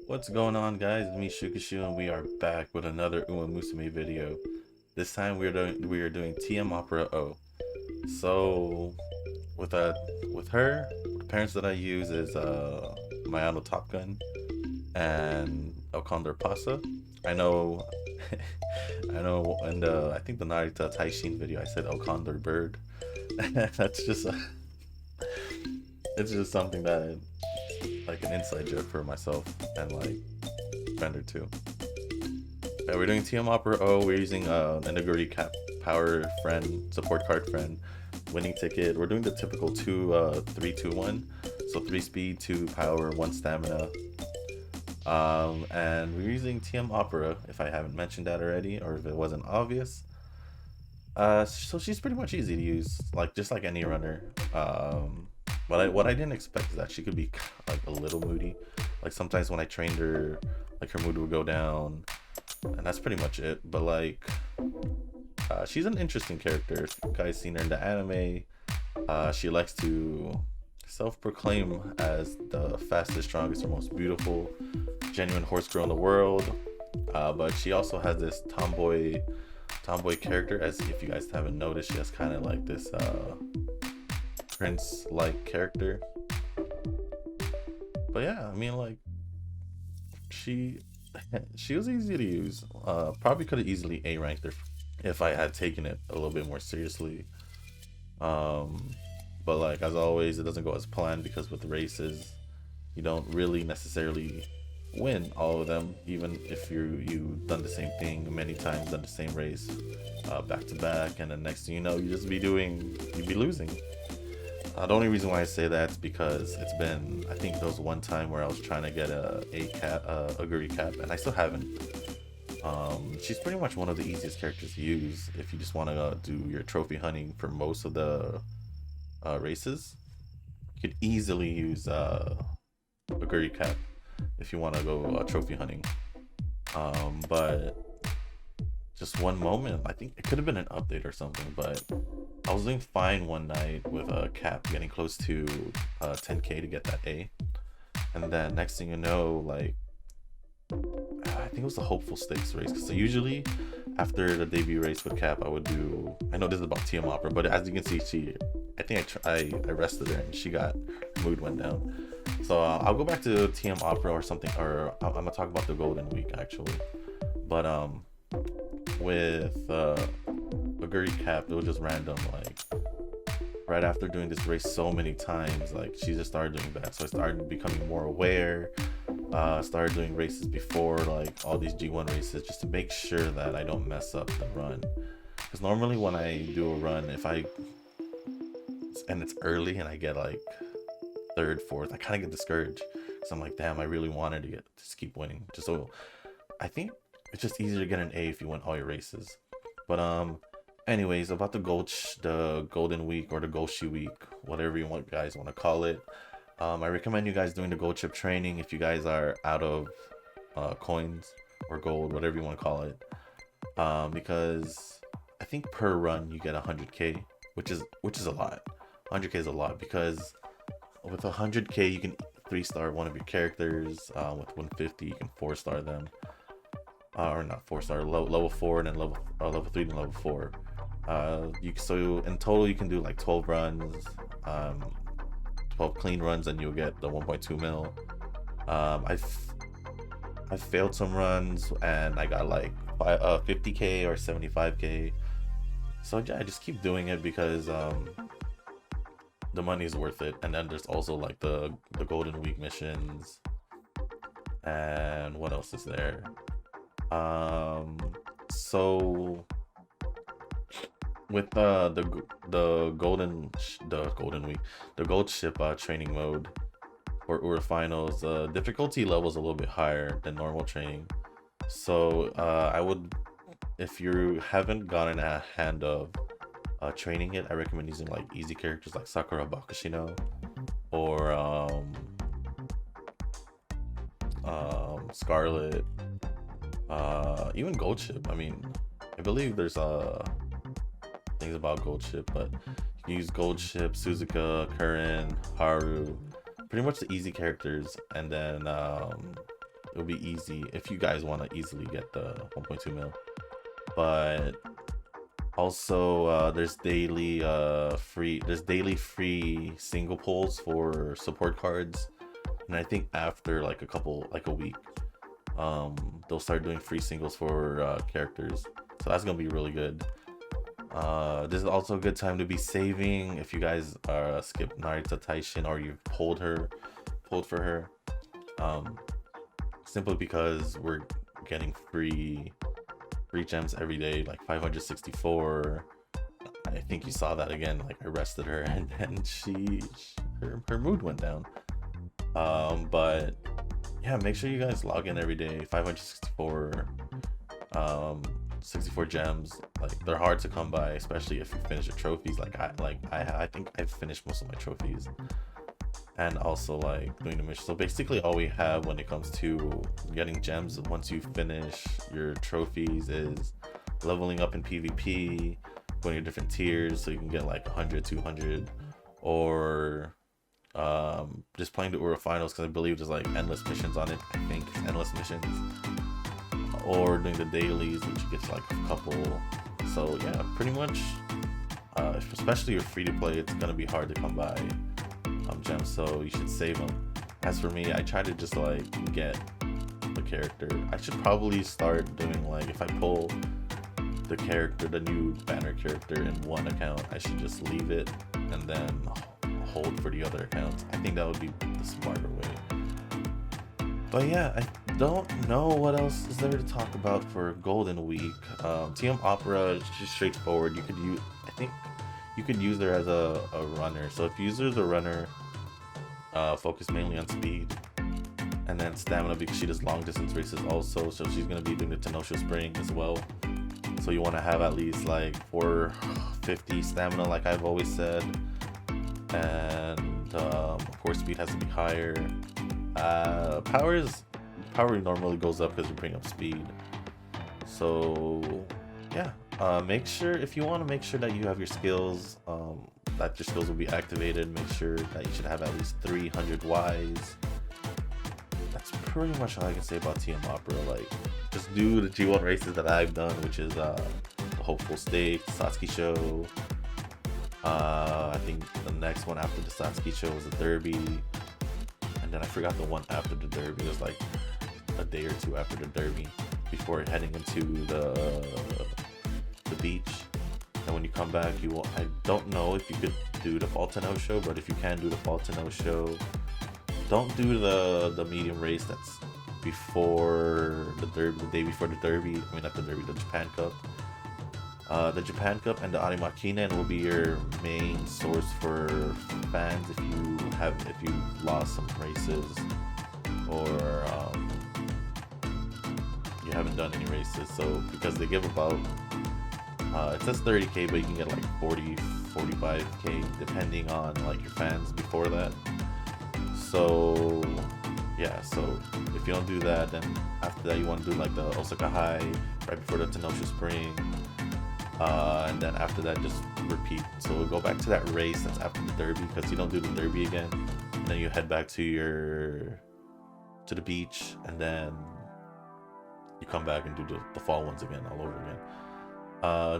What's going on, guys? It's me, Shukashu, and we are back with another URA Musume video. This time we are doing TM Opera O. So with her, the parents that I use is Mayano Top Gun and El Condor Pasa. I know, I know, and I think the Narita Taishin video I said El Condor Bird. That's just it's just something that like an inside joke for myself and like friend or two. We're doing TM Opera O. We're using an Aguri Cap Power friend, support card friend, winning ticket. We're doing the typical 2-3-2-1. So 3 speed, 2 power, 1 stamina. And we're using TM Opera, if I haven't mentioned that already, or if it wasn't obvious. So she's pretty much easy to use, like just like any runner. What I didn't expect is that she could be like a little moody. Like sometimes when I trained her, like her mood would go down, and that's pretty much it. But like, she's an interesting character. If you guys seen her in the anime, she likes to self-proclaim as the fastest, strongest, or most beautiful, genuine horse girl in the world. But she also has this tomboy character. As if you guys haven't noticed, she has kind of like this prince-like character. But yeah, I mean, like, she was easy to use. Probably could have easily A ranked her if I had taken it a little bit more seriously. But like as always, it doesn't go as planned because with races, you don't really necessarily win all of them, even if you've done the same thing many times, done the same race back to back, and then next thing you know, you'd be losing. The only reason why I say that is because it's been, I think there was one time where I was trying to get a Aguri cap, and I still haven't. She's pretty much one of the easiest characters to use if you just want to do your trophy hunting for most of the races. You could easily use Aguri cap if you want to go trophy hunting. But just one moment, I think it could have been an update or something, but I was doing fine one night with a cap getting close to 10k to get that A, and then next thing you know, like I think it was the hopeful stakes race. So usually after the debut race with cap, I would do, I know this is about TM Opera, but as you can see, I think I rested her and her mood went down. So I'll go back to TM Opera or something, or I'm gonna talk about the Golden Week actually. But with Aguri cap, it was just random. Like right after doing this race so many times, like she just started doing that. So I started becoming more aware. Started doing races before, like all these G1 races, just to make sure that I don't mess up the run. Because normally when I do a run, and it's early and I get like third, fourth, I kind of get discouraged. So I'm like, damn, I really wanted to just keep winning. Just so I think it's just easier to get an A if you win all your races. But anyways, about the Golden Week or the Goshi Week, whatever you guys want to call it. I recommend you guys doing the gold chip training if you guys are out of coins or gold, whatever you want to call it. Because I think per run you get 100k, which is a lot. 100k is a lot because with 100k you can 3-star one of your characters. With 150 you can 4-star them, or not 4-star, level 4 and then level 3 and level 4. So in total you can do like 12 runs. 12 clean runs and you'll get the 1.2 mil. I failed some runs and I got like 50k or 75k. So yeah, I just keep doing it because the money is worth it. And then there's also like the Golden Week missions. And what else is there? So with the Golden Week, the Gold Ship training mode for URA Finals, difficulty level is a little bit higher than normal training. So I would, if you haven't gotten a hand of training it, I recommend using like easy characters like Sakura Bakushino or Scarlet, even Gold Ship. I mean, I believe there's things about Gold Ship, but you can use Gold Ship, Suzuka, Curran, Haru, pretty much the easy characters, and then it'll be easy if you guys want to easily get the 1.2 mil. But also there's daily free single pulls for support cards, and I think after like a week they'll start doing free singles for characters, so that's gonna be really good. This is also a good time to be saving if you guys skip Narita Taishin or you've pulled for her, simply because we're getting free gems every day, like 564. I think you saw that again, like I rested her and then her mood went down. But yeah, make sure you guys log in every day. 564 64 gems, like they're hard to come by, especially if you finish your trophies. I think I've finished most of my trophies, and also like doing the mission. So basically all we have when it comes to getting gems once you finish your trophies is leveling up in PvP, going to different tiers so you can get like 100, 200, or just playing the URA Finals, because I believe there's like endless missions on it. I think endless missions, or doing the dailies, which you get to like a couple. So yeah, pretty much especially if you're free to play, it's gonna be hard to come by gems, so you should save them. As for me, I try to just like get the character. I should probably start doing, like, if I pull the character, the new banner character in one account, I should just leave it and then hold for the other accounts. I think that would be the smarter way. But yeah, I don't know what else is there to talk about for Golden Week. TM Opera is just straightforward. You could use, I think you could use her as a runner. So if you use her as a runner, focus mainly on speed and then stamina, because she does long distance races also, so she's going to be doing the Tenosho Spring as well. So you want to have at least like 450 stamina, like I've always said, and of course speed has to be higher. Power normally goes up because you're bringing up speed. So yeah, make sure, if you want to make sure that you have your skills, that your skills will be activated, make sure that you should have at least 300 Ys. That's pretty much all I can say about TM Opera. Like, just do the G1 races that I've done, which is the Hopeful Stakes, Satsuki Show. I think the next one after the Satsuki Show was the Derby, and then I forgot the one after the Derby. It was like a day or two after the Derby before heading into the beach. And when you come back, you will, I don't know if you could do the Fall Tenno Show, but if you can do the Fall Tenno Show, don't do the medium race that's before the Derby, the day before the Derby. I mean, not the Derby, the Japan Cup. The Japan Cup and the Arima Kinen will be your main source for fans if you lost some races, or you haven't done any races. So because they give about it says 30k, but you can get like 40, 45k depending on like your fans before that. So yeah, so if you don't do that, then after that you want to do like the Osaka High right before the Tenosho Spring, and then after that just repeat. So we'll go back to that race that's after the Derby, because you don't do the Derby again, and then you head back to the beach, and then you come back and do the fall ones again, all over again.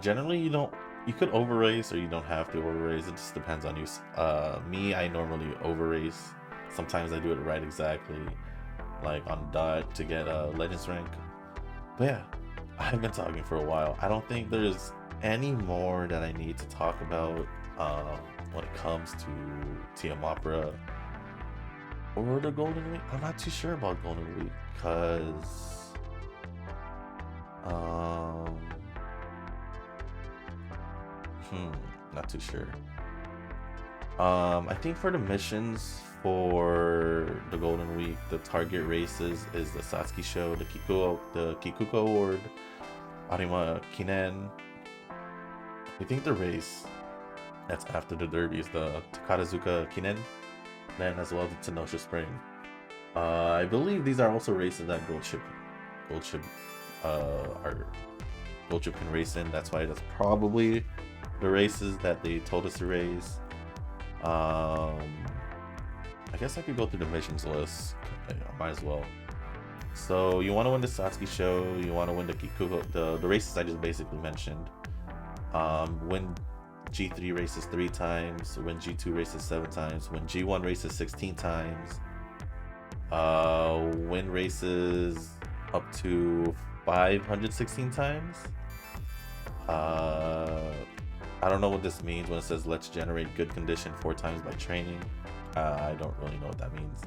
Generally you could over race, or you don't have to over race. It just depends on you. Me, I normally over race. Sometimes I do it right exactly, like on dot, to get a Legends rank. But yeah, I've been talking for a while. I don't think there's any more that I need to talk about when it comes to TM Opera or the Golden Week. I'm not too sure about Golden Week, because not too sure. I think for the missions for the Golden Week, the target races is the Satsuki Show, the Kikuko Award, Arima Kinen. I think the race that's after the Derby is the Takarazuka Kinen, then as well the Tenosho Spring. I believe these are also races that Gold Ship can race in. That's why that's probably the races that they told us to race. I guess I could go through the missions list. I might as well. So you want to win the Satsuki show, you want to win the Kikugo, the races I just basically mentioned. Win G3 races 3 times, win G2 races 7 times, win G1 races 16 times, win races up to 516 times. I don't know what this means when it says let's generate good condition 4 times by training. I don't really know what that means.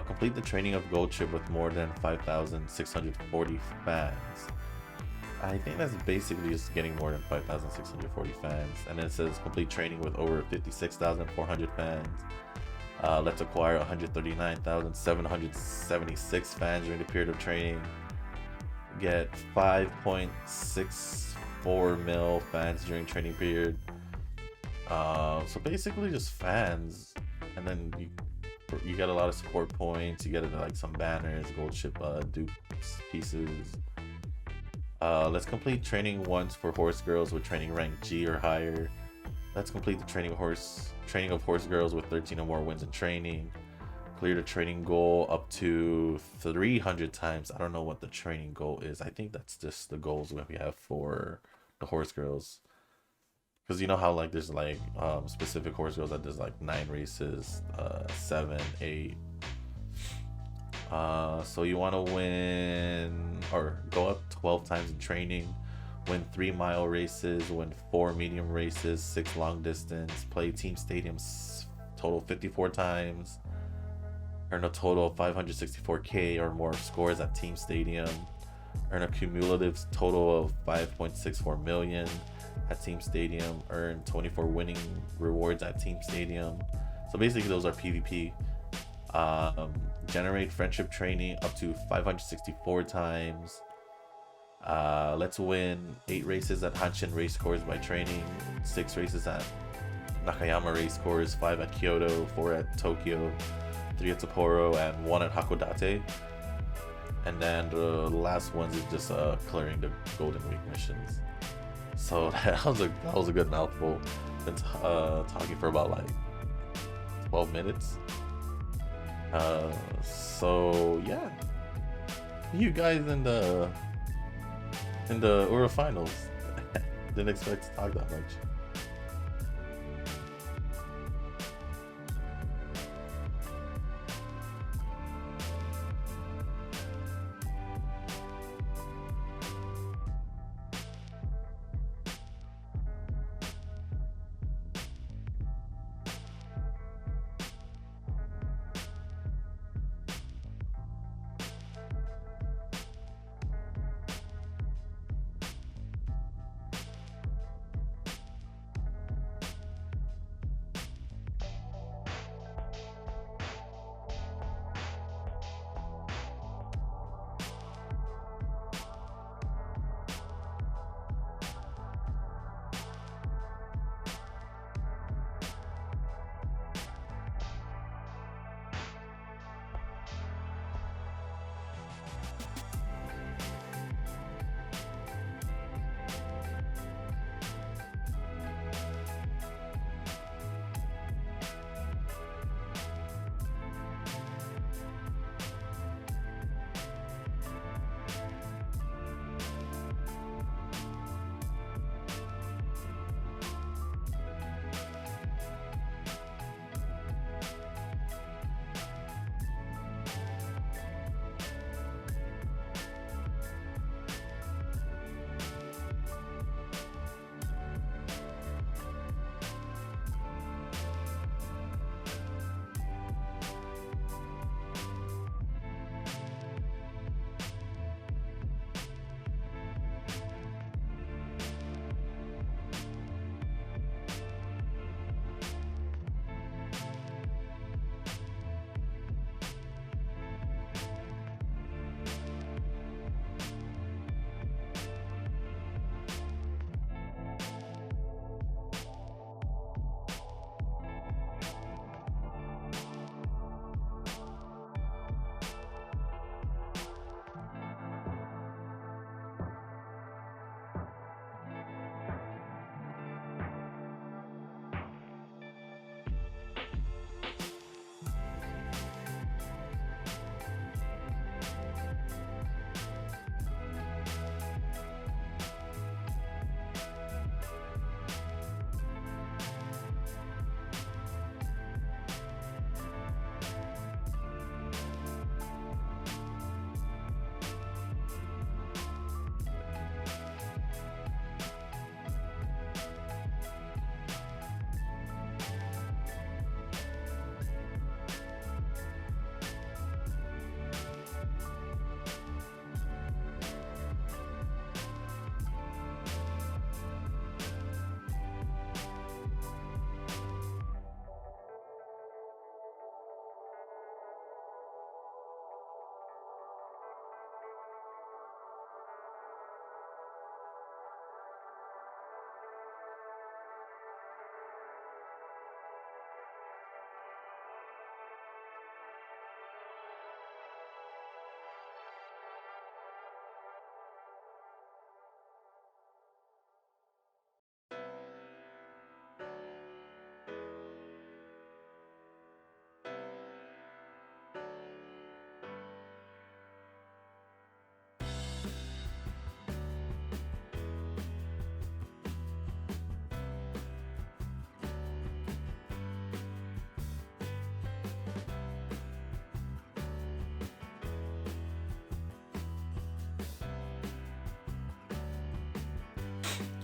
Complete the training of Gold Chip with more than 5,640 fans. I think that's basically just getting more than 5,640 fans. And then it says complete training with over 56,400 fans. Let's acquire 139,776 fans during the period of training. Get 5.64 mil fans during training period. So basically just fans. And then you get a lot of support points, you get like some banners, gold ship dupes pieces. Let's complete training once for horse girls with training rank G or higher. Let's complete the training of horse girls with 13 or more wins in training. Clear the training goal up to 300 times. I don't know what the training goal is. I think that's just the goals that we have for the horse girls. Because you know how like there's like specific horse girls that there's like 9 races, 7, 8. So you want to win or go up 12 times in training, win 3-mile races, win 4 medium races, 6 long distance, play team stadiums total 54 times, earn a total of 564k or more scores at team stadium, earn a cumulative total of 5.64 million at team stadium, earn 24 winning rewards at team stadium. So basically those are PvP. Generate friendship training up to 564 times. Let's win 8 races at Hanshin race course by training, 6 races at Nakayama race course, 5 at Kyoto, 4 at Tokyo, 3 at Sapporo, and 1 at Hakodate. And then the last ones is just clearing the Golden Week missions. So that was a good mouthful. Been talking for about like 12 minutes. So yeah, you guys in the URA Finals. Didn't expect to talk that much.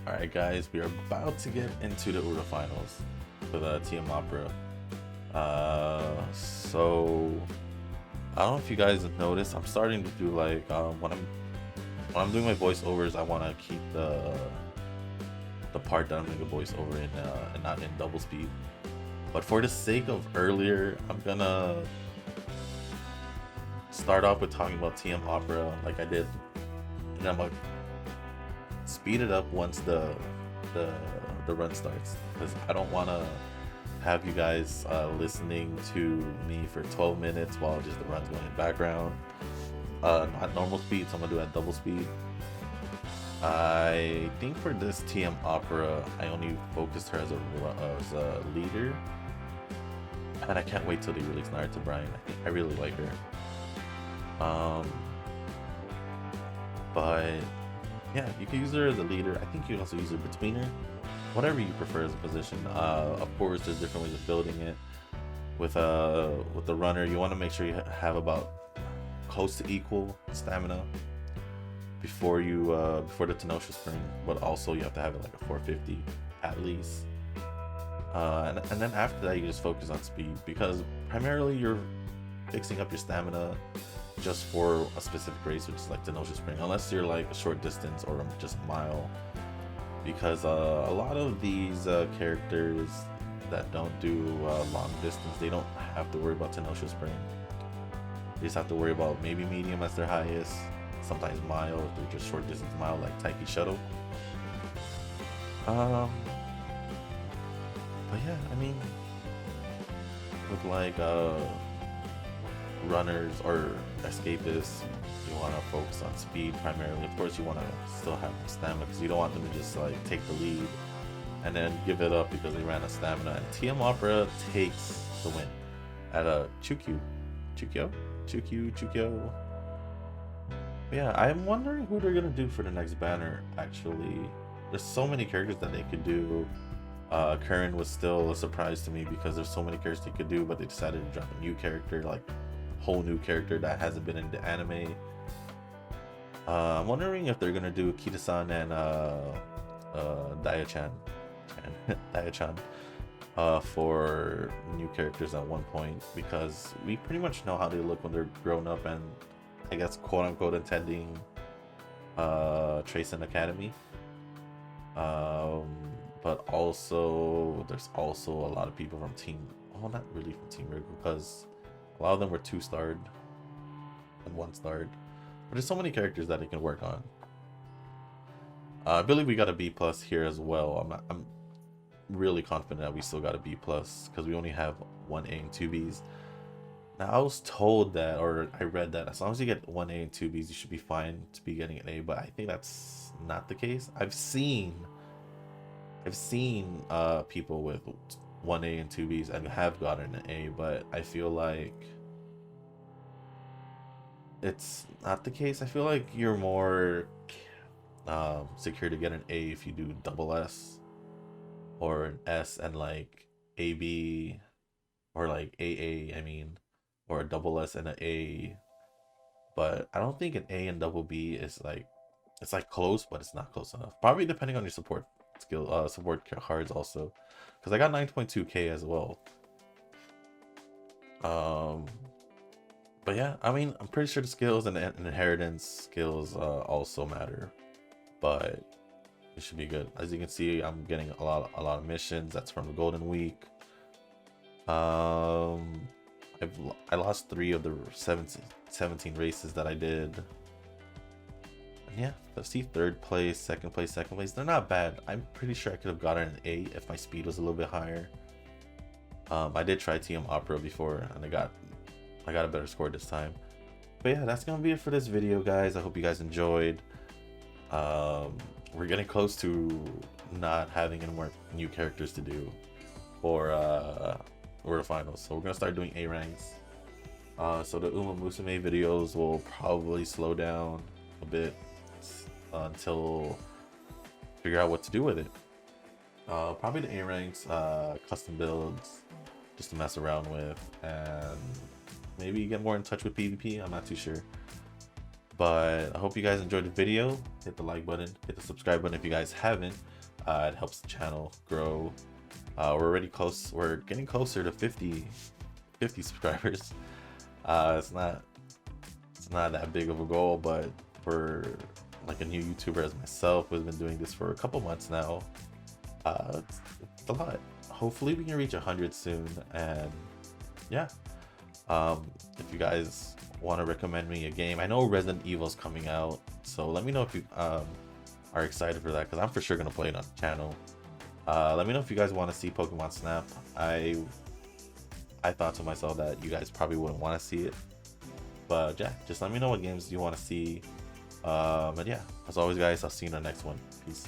Alright guys, we are about to get into the URA Finals for the TM Opera. So I don't know if you guys have noticed, I'm starting to do like when I'm doing my voiceovers, I want to keep the part that I'm doing a voiceover in and not in double speed. But for the sake of earlier, I'm gonna start off with talking about TM Opera like I did, and I'm gonna speed it up once the run starts, because I don't want to have you guys listening to me for 12 minutes while just the run's going in the background. Not normal speed, so I'm gonna do it at double speed. I think for this TM Opera, I only focused her as a leader, and I can't wait till they release Naruto Brian. I really like her. But yeah, you can use her as a leader. I think you can also use her betweener, whatever you prefer as a position. Of course, there's different ways of building it. With the runner, you want to make sure you have about close to equal stamina before the Tenosha Spring, but also you have to have it like a 450 at least. And then after that, you just focus on speed, because primarily you're fixing up your stamina just for a specific race, which is like Tenosha Spring, unless you're like a short distance or just a mile, because a lot of these characters that don't do long distance, they don't have to worry about Tenosha Spring. They just have to worry about maybe medium as their highest, sometimes mile if they're just short distance mile, like Taiki Shuttle. But yeah, I mean, with like runners or escapists, you want to focus on speed primarily. Of course, you want to still have stamina, because you don't want them to just like take the lead and then give it up because they ran out of stamina. And TM Opera takes the win at a Chukyo. Yeah, I'm wondering who they're gonna do for the next banner. Actually, there's so many characters that they could do. Current was still a surprise to me, because there's so many characters they could do, but they decided to drop a new character, like whole new character that hasn't been in the anime. I'm wondering if they're gonna do Kita-san and Daya-chan for new characters at one point, because we pretty much know how they look when they're grown up, and I guess quote unquote intending Trace and Academy. But also there's also a lot of people from Team, well, not really from Team Rig, because a lot of them were 2-starred and 1-starred. But there's so many characters that they can work on. I believe we got a B+ here as well. I'm really confident that we still got a B+, because we only have 1A and 2Bs. Now, I was told that, or I read that as long as you get 1A and 2Bs, you should be fine to be getting an A, but I think that's not the case. I've seen people with 1A and 2Bs and have gotten an A, but I feel like it's not the case. I feel like you're more secure to get an A if you do double S or an S and like AB, or like AA, I mean, or a double S and an A. But I don't think an A and double B is like, it's like close, but it's not close enough. Probably depending on your support skill, support cards also, because I got 9.2k as well. But yeah, I mean, I'm pretty sure the skills and inheritance skills also matter, but it should be good. As you can see, I'm getting a lot of missions. That's from the Golden Week. I lost 3 of the 17 races that I did. And yeah, let's see, 3rd place, 2nd place, 2nd place. They're not bad. I'm pretty sure I could have gotten an A if my speed was a little bit higher. I did try TM Opera before, and I got a better score this time. But yeah, that's gonna be it for this video, guys. I hope you guys enjoyed. We're getting close to not having any more new characters to do for URA Finals, so we're gonna start doing A ranks. So the Musume videos will probably slow down a bit until figure out what to do with it. Probably the A ranks, custom builds, just to mess around with, and maybe get more in touch with PvP. I'm not too sure. But I hope you guys enjoyed the video. Hit the like button, hit the subscribe button if you guys haven't. It helps the channel grow. We're already close. We're getting closer to 50 subscribers. It's not that big of a goal, but for like a new YouTuber as myself who's been doing this for a couple months now, it's a lot. Hopefully we can reach 100 soon. And yeah, if you guys want to recommend me a game, I know Resident Evil's coming out, so let me know if you are excited for that, because I'm for sure gonna play it on the channel. Let me know if you guys want to see Pokemon Snap. I thought to myself that you guys probably wouldn't want to see it, but yeah, just let me know what games you want to see. And yeah, as always guys, I'll see you in the next one. Peace.